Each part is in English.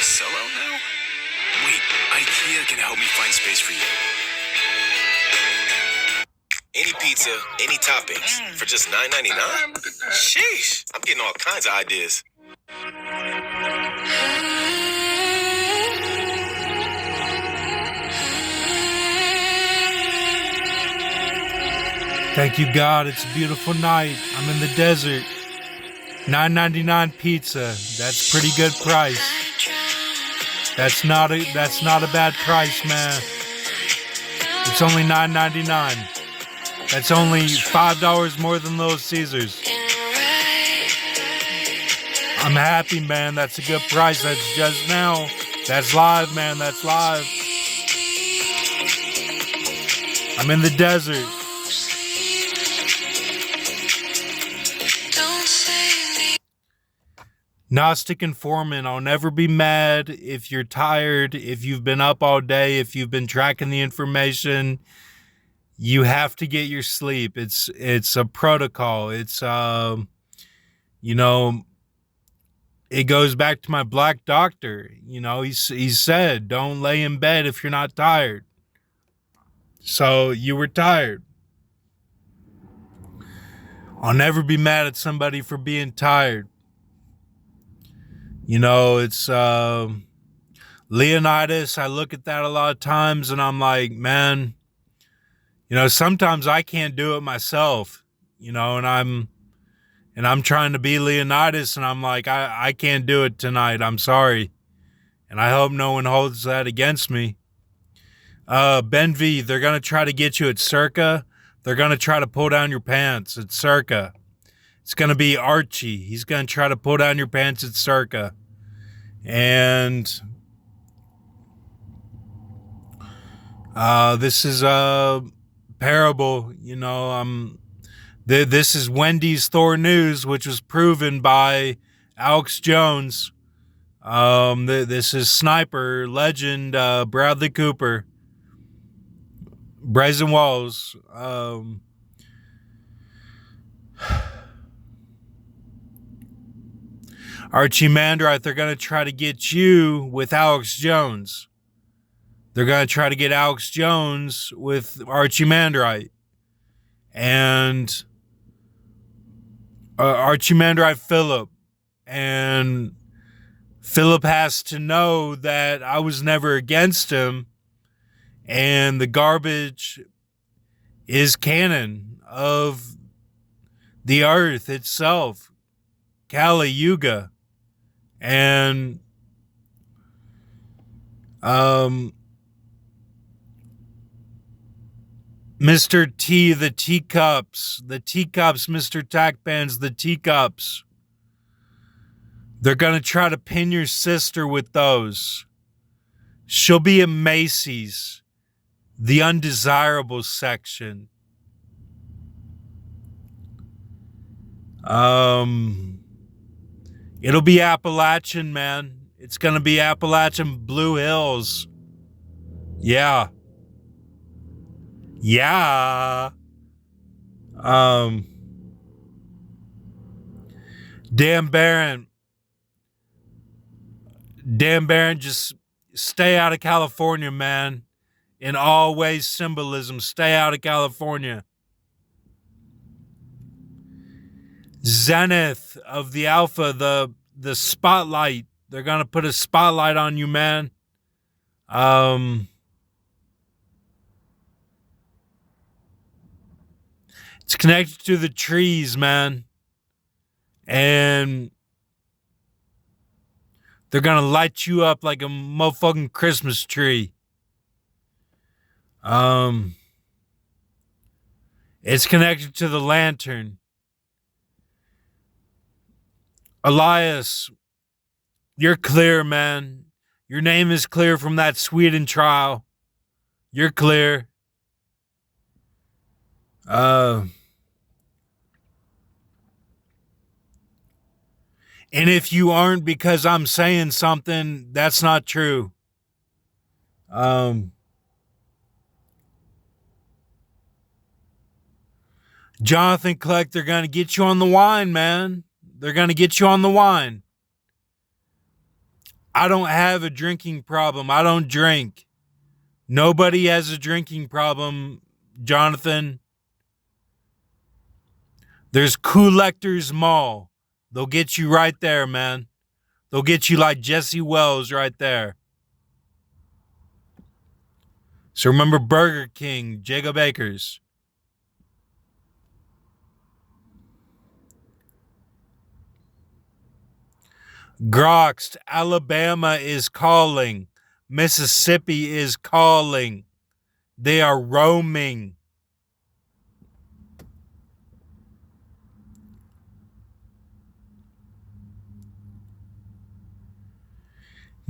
sellout now? Wait, IKEA can help me find space for you. Any pizza, any toppings, for just $9.99? Sheesh, I'm getting all kinds of ideas. Thank you, God. It's a beautiful night. I'm in the desert. $9.99 pizza. That's pretty good price. That's not a bad price, man. It's only $9.99. That's only $5 more than Little Caesars. I'm happy, man. That's a good price. That's just now. That's live, man. That's live. I'm in the desert. Gnostic informant, I'll never be mad if you're tired, if you've been up all day, if you've been tracking the information. You have to get your sleep. It's a protocol. It's it goes back to my black doctor. He said, don't lay in bed if you're not tired. So you were tired. I'll never be mad at somebody for being tired. It's Leonidas. I look at that a lot of times and I'm like, man, sometimes I can't do it myself, and I'm trying to be Leonidas and I'm like, I can't do it tonight. I'm sorry. And I hope no one holds that against me. Ben V, they're going to try to get you at Circa. They're going to try to pull down your pants at Circa. It's going to be Archie. He's going to try to pull down your pants at Circa. And this is a parable. This is Wendy's Thor News, which was proven by Alex Jones. This is sniper legend Bradley Cooper. Brazen Walls. Archie Mandrite, they're going to try to get you with Alex Jones. They're going to try to get Alex Jones with Archie Mandrite. And Archie Mandrite Phillip. And Phillip has to know that I was never against him. And the garbage is canon of the earth itself. Kali Yuga. And Mr. T, the teacups, Mr. Tackpans, the teacups. They're going to try to pin your sister with those. She'll be at Macy's, the undesirable section. It'll be Appalachian, man. It's going to be Appalachian Blue Hills. Yeah. Yeah. Dan Barron, just stay out of California, man. In all ways, symbolism, stay out of California. Zenith of the Alpha, the spotlight. They're going to put a spotlight on you, man. It's connected to the trees, man. And they're going to light you up like a motherfucking Christmas tree. It's connected to the lantern. Elias, you're clear, man. Your name is clear from that Sweden trial. You're clear. And if you aren't because I'm saying something, that's not true. Jonathan Kleck, they're going to get you on the wine, man. They're going to get you on the wine. I don't have a drinking problem. I don't drink. Nobody has a drinking problem, Jonathan. There's Collectors Mall. They'll get you right there, man. They'll get you like Jesse Wells right there. So remember Burger King, Jacob Akers. Groxt, Alabama is calling. Mississippi is calling. They are roaming.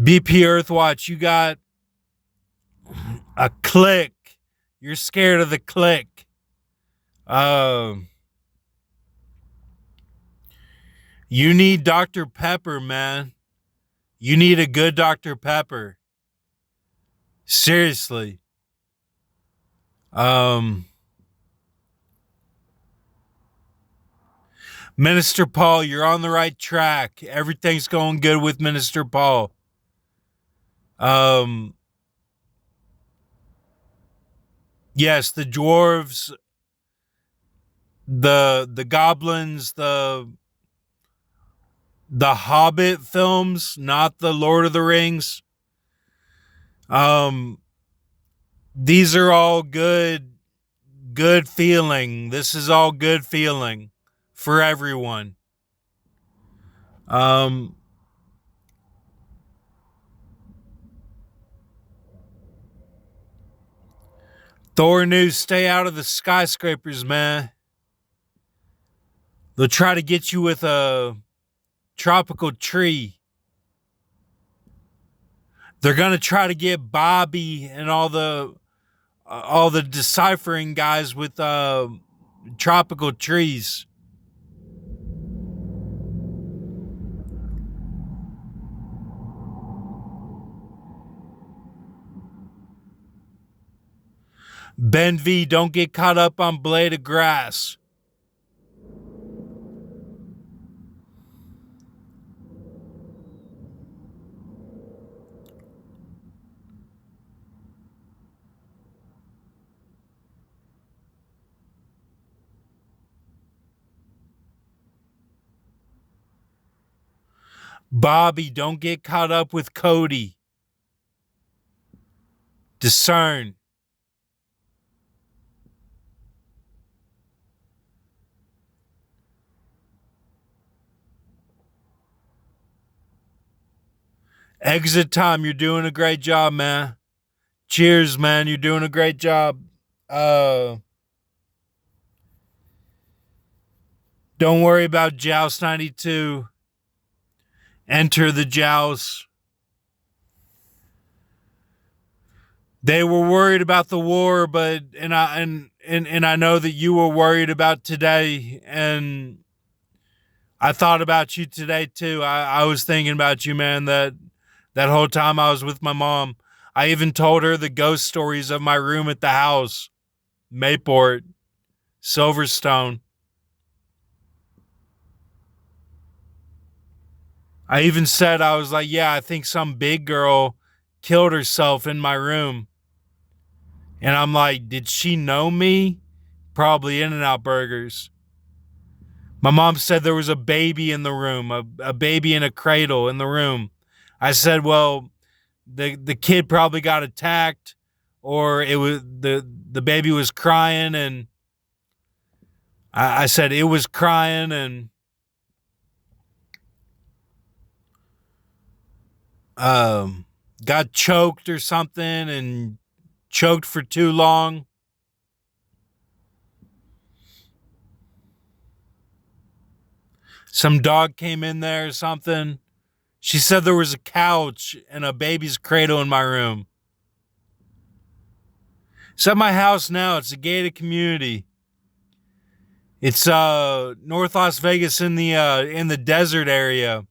BP Earthwatch, you got a click. You're scared of the click. You need Dr. Pepper, man. You need a good Dr. Pepper. Seriously. Minister Paul, you're on the right track. Everything's going good with Minister Paul. Yes, the dwarves, the goblins, the Hobbit films, not the Lord of the Rings. These are all good feeling. This is all good feeling for everyone. Thor News, stay out of the skyscrapers, man. They'll try to get you with a tropical tree. They're gonna try to get Bobby and all the deciphering guys with tropical trees. Ben V, don't get caught up on Blade of Grass. Bobby, don't get caught up with Cody. Discern. Exit Time, you're doing a great job, man. Cheers, man. You're doing a great job. Don't worry about Joust 92. Enter the Joust. They were worried about the war, but I know that you were worried about today, and I thought about you today too. I was thinking about you, man, that whole time I was with my mom. I even told her the ghost stories of my room at the house. Mayport, Silverstone. I even said, I was like, yeah, I think some big girl killed herself in my room. And I'm like, did she know me? Probably In-N-Out Burgers. My mom said there was a baby in the room, a baby in a cradle in the room. I said, well, the kid probably got attacked, or it was the baby was crying, and I said it was crying and got choked or something and choked for too long. Some dog came in there or something. She said there was a couch and a baby's cradle in my room. It's at my house now. It's a gated community. It's North Las Vegas in the desert area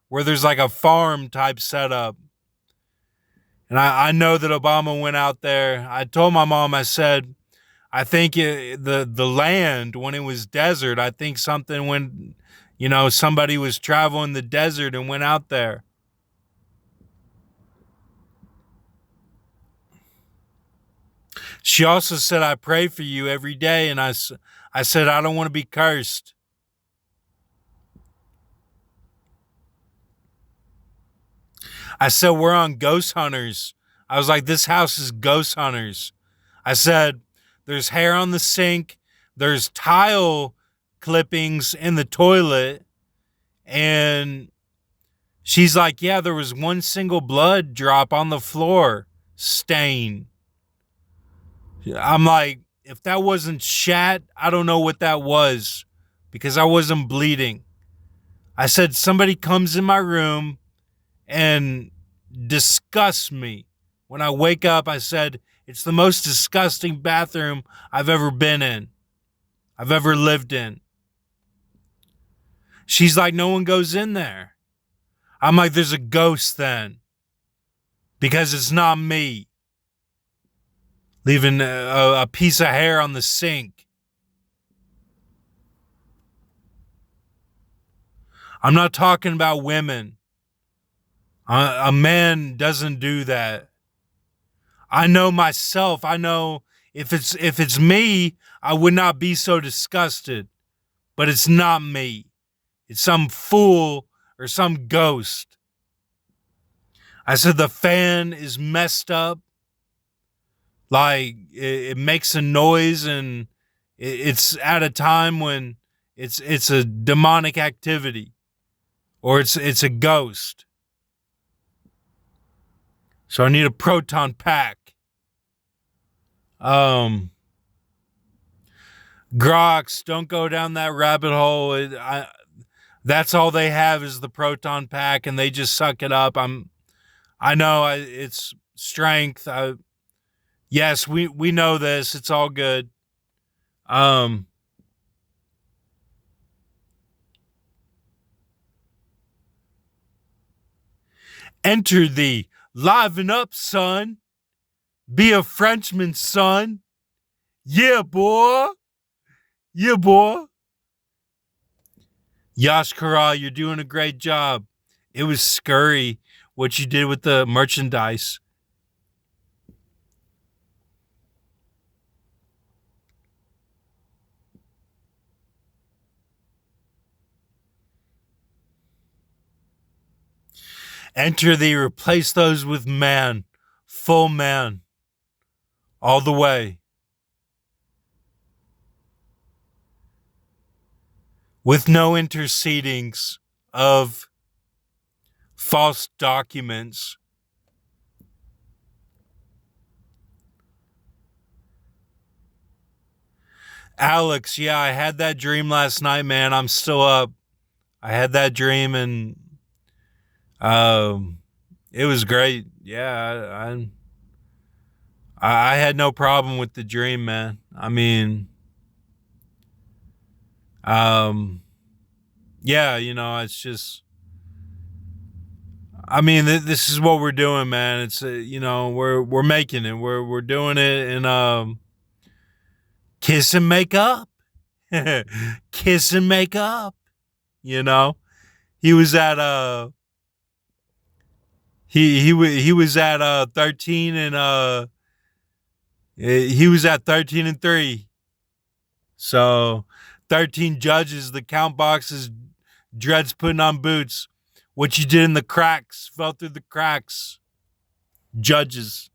where there's like a farm type setup. And I know that Obama went out there. I told my mom, I said, I think the land, when it was desert, I think something went, somebody was traveling the desert and went out there. She also said, I pray for you every day. And I said, I don't want to be cursed. I said, we're on ghost hunters. I was like, this house is ghost hunters. I said, there's hair on the sink. There's tile clippings in the toilet. And she's like, yeah, there was one single blood drop on the floor stain. I'm like, if that wasn't shat, I don't know what that was, because I wasn't bleeding. I said, somebody comes in my room and disgusts me. When I wake up, I said, it's the most disgusting bathroom I've ever been in, I've ever lived in. She's like, no one goes in there. I'm like, there's a ghost then, because it's not me leaving a piece of hair on the sink. I'm not talking about women. A man doesn't do that. I know myself. I know if it's me, I would not be so disgusted. But it's not me. It's some fool or some ghost. I said the fan is messed up. Like it makes a noise, and it's at a time when it's a demonic activity, or it's a ghost. So I need a proton pack. Grox, don't go down that rabbit hole. That's all they have is the proton pack, and they just suck it up. I know it's strength. Yes, we know this. It's all good. Enter the liven up, son. Be a Frenchman, son. Yeah, boy. Yeah, boy. Yash Kara, you're doing a great job. It was scurry what you did with the merchandise. Enter thee, replace those with man, full man, all the way. With no intercedings of false documents. Alex, yeah, I had that dream last night, man. I'm still up. I had that dream, and it was great. Yeah, I had no problem with the dream, man. I mean, yeah, it's just, I mean, this is what we're doing, man. It's we're making it. We're doing it in kiss and make up, kiss and make up. He was at he was at 13 and he was at 13-3. So 13 judges, the count boxes, dreads putting on boots. What you did in the cracks fell through the cracks. Judges.